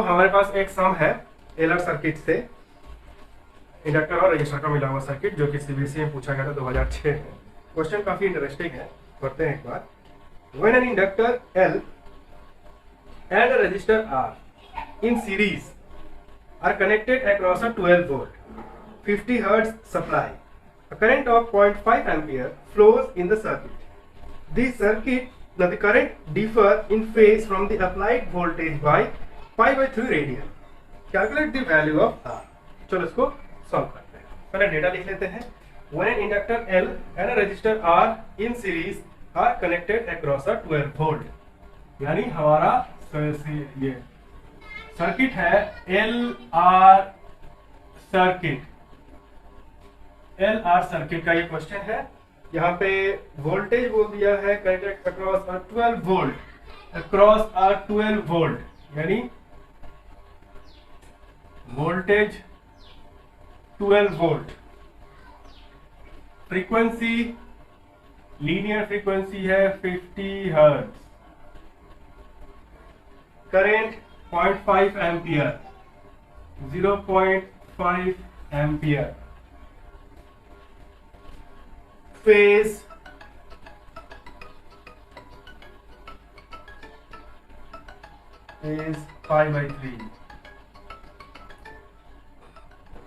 हमारे पास एक सम है एलआर सर्किट से, इंडक्टर और रजिस्टर का मिला हुआ सर्किट, जो कि सीबीएसई में पूछा गया था 2006 में। क्वेश्चन काफी इंटरेस्टिंग है, करते हैं एक बार। When an inductor L and a resistor R in series are connected across a 12 volt 50 hertz supply, a current of 0.5 ampere flows in the circuit. The current differ in phase from the applied voltage by pi/3 radian. Calculate the value of R. चलो इसको solve करते हैं। पहले data लिख लेते हैं। When an inductor L and a resistor R in series are connected across a 12 volt, यानी हमारा ये सर्किट है एल आर सर्किट का ये क्वेश्चन है। यहाँ पे वोल्टेज बोल दिया है कनेक्टेड अक्रॉस 12 वोल्ट, यानी voltage 12 volt. Frequency linear frequency है 50 hertz. Current 0.5 ampere, 0.5 ampere. Phase pi/3।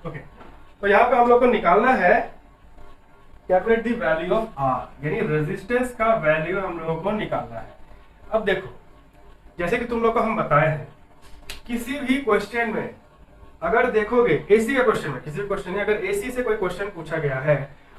Okay, तो यहां पे हम लोग को निकालना है calculate the value of R, यानी रेजिस्टेंस का वैल्यू हम लोगों को निकालना है। अब देखो, जैसे कि तुम लोग को हम बताए हैं, किसी भी क्वेश्चन में अगर देखोगे, एसी का क्वेश्चन में, किसी भी क्वेश्चन में अगर एसी से कोई क्वेश्चन पूछा गया है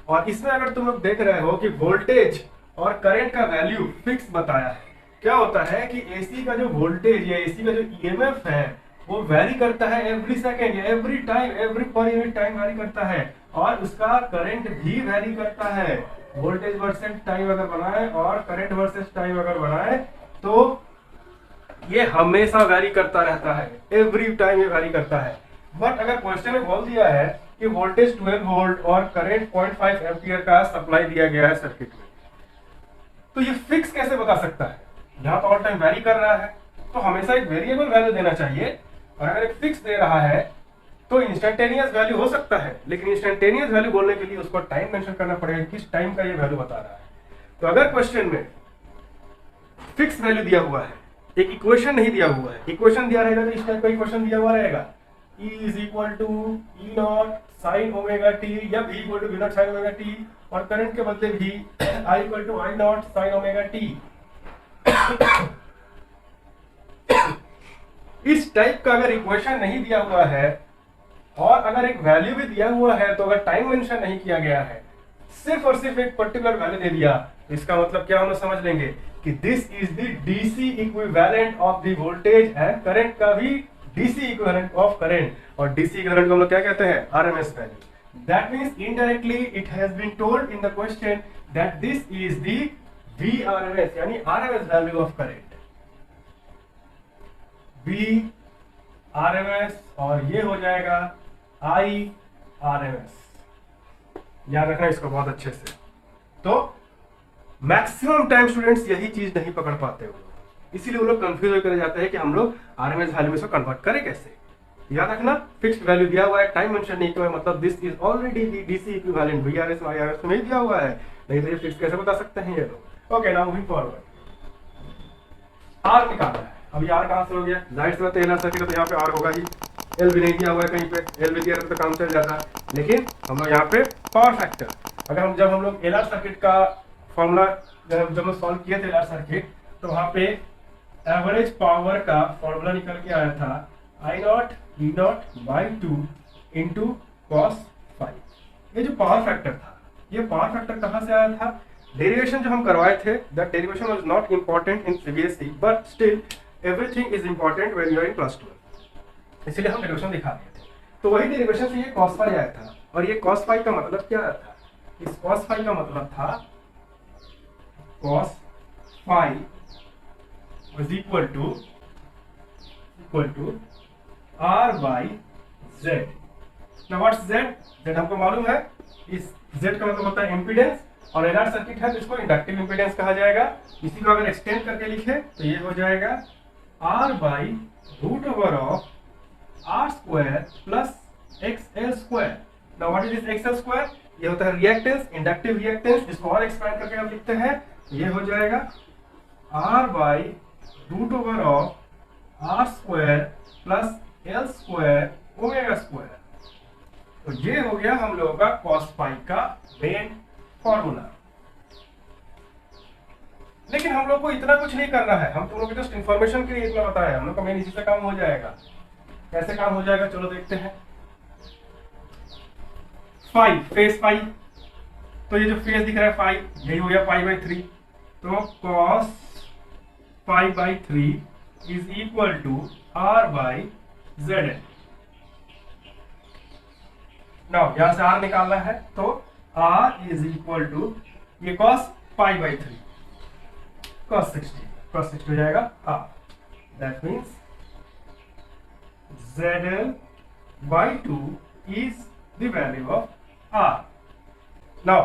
और इसमें अगर तुम लोग देख रहे हो कि वोल्टेज और करंट का वैल्यू फिक्स बताया है, क्या होता है कि एसी का जो वोल्टेज या एसी का जो ईएमएफ है वो वैरी करता है एवरी सेकेंड या एवरी टाइम, एवरी पर यूनिट टाइम वैरी करता है, और उसका करंट भी वैरी करता है। वोल्टेज वर्सेस टाइम अगर बनाए और करंट वर्सेस टाइम अगर बनाए तो ये हमेशा वैरी करता रहता है, एवरी टाइम ये वैरी करता है। बट अगर क्वेश्चन में बोल दिया है कि वोल्टेज 12 वोल्ट और करंट 0.5 एम्पियर का सप्लाई दिया गया है सर्किट में, तो ये फिक्स कैसे बता सकता है? यहाँ तो ऑल टाइम वैरी कर रहा है, तो हमेशा एक वेरिएबल वैल्यू देना चाहिए। और अगर एक फिक्स दे रहा है तो इंस्टेंटेनियस वैल्यू हो सकता है, लेकिन इंस्टेंटेनियस वैल्यू बोलने के लिए उसको टाइम मेंशन करना पड़ेगा, किस टाइम का ये वैल्यू बता रहा है। तो अगर क्वेश्चन में फिक्स वैल्यू दिया हुआ है, एक इक्वेशन नहीं दिया हुआ है, इक्वेशन दिया रहेगा तो इस टाइप का इक्वेशन दिया हुआ रहेगा, E is equal to E0 sin omega t या V equal to V0 sin omega t, और करंट के बदले भी I equal to I0 sin omega t। इस टाइप का अगर इक्वेशन नहीं दिया हुआ है और अगर एक वैल्यू भी दिया हुआ है, तो अगर टाइम मेंशन नहीं किया गया है, सिर्फ और सिर्फ एक पर्टिकुलर वैल्यू दे दिया, इसका मतलब क्या हम लोग समझ लेंगे कि this is the DC equivalent of the voltage and current का भी डीसी इक्विवेलेंट ऑफ करंट, और डीसी इक्विवेलेंट को हम लोग क्या कहते हैं? RMS value. That means indirectly it has been told in the question that this is the VRMS, यानी RMS value of current, VRMS, और ये हो जाएगा आईआरएमएस। याद रखना इसको बहुत अच्छे से। तो मैक्सिमम टाइम स्टूडेंट्स यही चीज नहीं पकड़ पाते हो, इसीलिए वो लोग कंफ्यूज होकर जाते हैं कि हम लोग आरएमएस वैल्यू में से कन्वर्ट करें कैसे। याद रखना, फिक्स्ड वैल्यू दिया हुआ है, टाइम मेंशन नहीं किया है, मतलब this is already the DC equivalent, VRS IRS में नहीं दिया हुआ है, नहीं तो ये फिक्स कैसे बता सकते हैं ये लोग। Okay, now moving forward. R निकालना है। अब ये आर कहां से हो गया? जाहिर सी बात है एलआर सर्किट है तो यहाँ पे आर होगा ही। एल भी नहीं दिया हुआ है कहीं पे, एल भी दिया रहता तो काम चल जाता, लेकिन हम लोग यहाँ पे पावर फैक्टर, अगर जब हम लोग एलआर सर्किट का फॉर्मूला जब हम सॉल्व किए थे एलआर सर्किट, तो वहाँ पे एवरेज पावर का फॉर्मूला निकल के आया था I0 E0 by 2 into cos 5। ये जो पावर फैक्टर था, ये पावर फैक्टर कहाँ से आया था? डेरिवेशन जो हम करवाए थे, that derivation was not important in CBSE, but still everything is important when you are in plus 12, इसलिए हम डेरिवेशन दिखा दिए थे। तो वही डेरिवेशन से ये cos 5 आया था, और ये cos 5 का मतलब क्या आया था? इस cos 5 का मतलब था cos 5 was equal to R by Z। Now what's Z? Z हमको मालूम है, इस Z का मतलब होता है इम्पीडेंस, और एलआर सर्किट है तो इसको इंडक्टिव इम्पीडेंस कहा जाएगा। इसी को अगर एक्सटेंड करके लिखे तो ये हो जाएगा R by root over of R square plus XL square. Now what is this XL square? ये होता है रिएक्टेंस, इंडक्टिव रिएक्टेंस। इसको और एक्सपेंड करके हम लिखते हैं, ये हो जाएगा R by root over of R square plus L square omega square. तो ये हो गया हम लोगों का कॉस पाई का मेन फॉर्मूला। लेकिन हम लोग को इतना कुछ नहीं करना है, हम तुम लोग को जस्ट इंफॉर्मेशन के लिए इतना बताया, हम लोग का मेन इसी से काम हो जाएगा। कैसे काम हो जाएगा चलो देखते हैं। फाइव, फेस फाइव, तो ये जो फेस दिख रहा है फाइव, यही हो गया पाई बाई थ्री। तो cos pi by three is equal to R by Z L. Now यहां से आर निकालना है, तो आर इज इक्वल टू ये cos pi by three cos 60 हो जाएगा half. That means ZL by 2 is the value of R. Now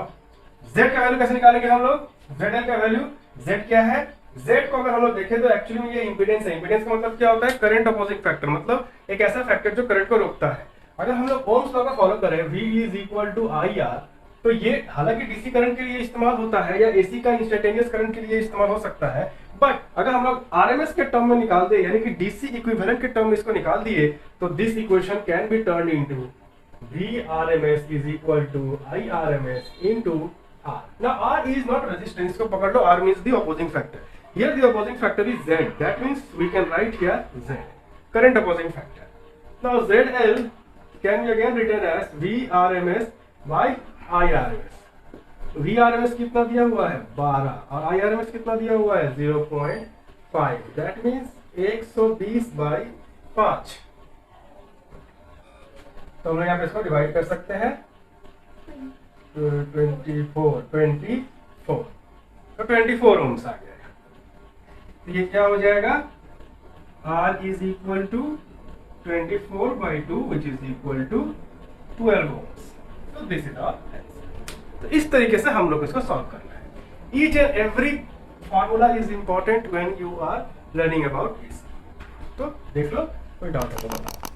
Z का value कैसे निकालेंगे हम लोग? ZL का वैल्यू, Z क्या है? Z को अगर हम लोग देखें तो एक्चुअली में ये इंपीडेंस है। इंपीडेंस का मतलब क्या होता है? करंट अपोजिंग फैक्टर, मतलब एक ऐसा फैक्टर जो करंट को रोकता है। अगर हम लोग ओम्स लॉ का फॉलो करें, V is equal to IR, तो ये हालांकि डीसी करंट के लिए इस्तेमाल होता है या एसी का इंस्टेंटेनियस करंट के लिए इस्तेमाल हो सकता है, बट अगर हम लोग आरएमएस के टर्म में निकाल दे, यानी कि डीसी इक्विवेलेंट के टर्म में इसको निकाल दिए, तो this equation can be turn into Vrms is equal to Irms into R। Now R is not resistance, इसको पकड़ लो, R means the opposing factor. Here the opposing factor is Z, that means we can write here Z, current opposing factor. Now ZL can be again written as Vrms by IRMS। Vrms कितना दिया हुआ है? 12, और IRMS कितना दिया हुआ है? 0.5। That means 120 by 5। तो हम लोग यहाँ पे इसको डिवाइड कर सकते हैं, 24 तो 24 ओम्स आ गया। तो ये क्या हो जाएगा? R is equal to 24 by 2 which is equal to 12 ohms. तो दिस इज आवर आंसर। तो इस तरीके से हम लोग इसको सॉल्व करना है। Each and every formula is important when you are learning about this. तो देख लो, कोई डाउट है तो बताओ।